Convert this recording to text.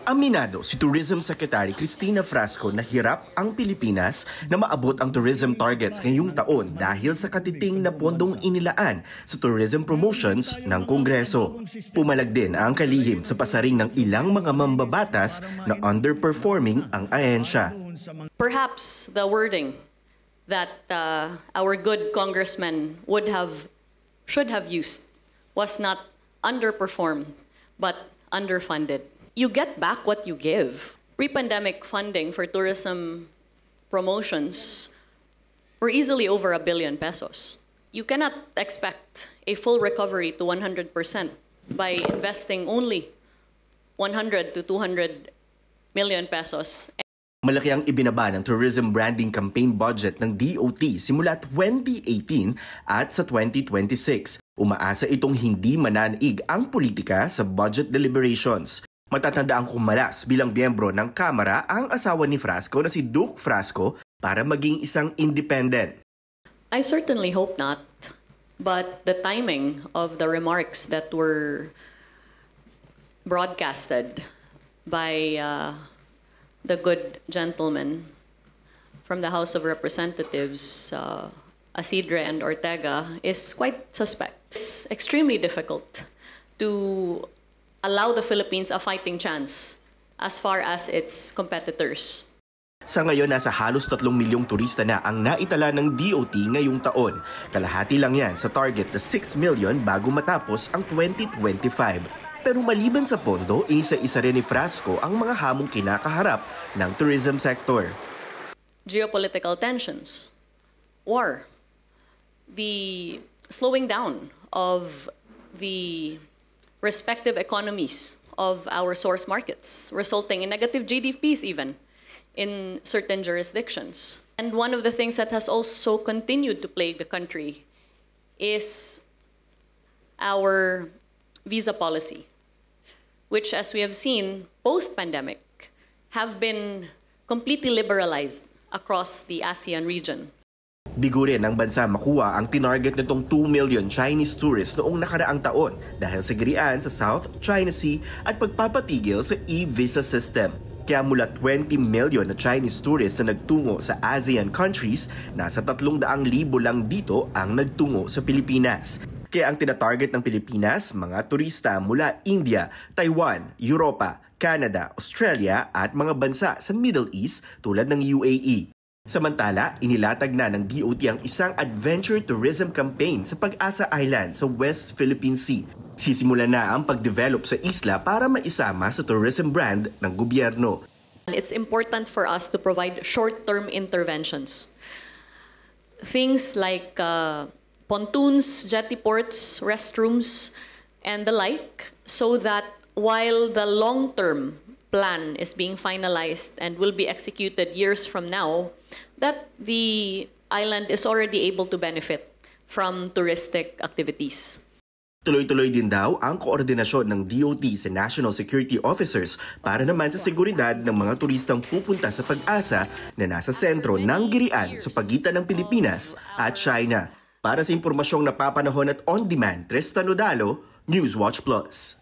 Aminado si Tourism Secretary Cristina Frasco na hirap ang Pilipinas na maabot ang tourism targets ngayong taon dahil sa katiting na pondong inilaan sa tourism promotions ng Kongreso. Pumalag din ang kalihim sa pasaring ng ilang mga mambabatas na underperforming ang ahensya. Perhaps the wording that our good congressman should have used was not underperformed but underfunded. You get back what you give. Pre-pandemic funding for tourism promotions were easily over ₱1 billion. You cannot expect a full recovery to 100% by investing only 100 to 200 million pesos. Malaki ang ibinaba ng tourism branding campaign budget ng DOT simula 2018 at sa 2026. Umaasa itong hindi mananaig ang politika sa budget deliberations. Matatandaan kumalas bilang miyembro ng Kamara ang asawa ni Frasco na si Duke Frasco para maging isang independent. I certainly hope not, but the timing of the remarks that were broadcasted by the good gentleman from the House of Representatives, Isidre and Ortega, is quite suspect. It's extremely difficult to allow the Philippines a fighting chance as far as its competitors. Sa ngayon, nasa halos 3 milyong turista na ang naitala ng DOT ngayong taon. Kalahati lang yan sa target na 6 million bago matapos ang 2025. Pero maliban sa pondo, inisa-isa rin ni Frasco ang mga hamong kinakaharap ng tourism sector. Geopolitical tensions, war, the slowing down of the respective economies of our source markets, resulting in negative GDPs even in certain jurisdictions. And one of the things that has also continued to plague the country is our visa policy, which, as we have seen post-pandemic, have been completely liberalized across the ASEAN region. Bigo rin ng bansa makuha ang tinarget nitong 2 million Chinese tourists noong nakaraang taon dahil sa girian sa South China Sea at pagpapatigil sa e-visa system. Kaya mula 20 million na Chinese tourists na nagtungo sa ASEAN countries, nasa 300,000 lang dito ang nagtungo sa Pilipinas. Kaya ang tinatarget ng Pilipinas, mga turista mula India, Taiwan, Europa, Canada, Australia at mga bansa sa Middle East tulad ng UAE. Samantala, inilatag na ng DOT ang isang adventure tourism campaign sa Pag-asa Island sa West Philippine Sea. Sisimula na ang pag-develop sa isla para maisama sa tourism brand ng gobyerno. It's important for us to provide short-term interventions. Things like pontoons, jetty ports, restrooms, and the like, so that while the long-term plan is being finalized and will be executed years from now, that the island is already able to benefit from touristic activities. Tuloy-tuloy din daw ang koordinasyon ng DOT sa national security officers para naman sa seguridad ng mga turistang pupunta sa Pag-asa na nasa sentro ng girian sa pagitan ng Pilipinas at China. Para sa impormasyong napapanahon at on-demand, Tristan Odalo, Newswatch Plus.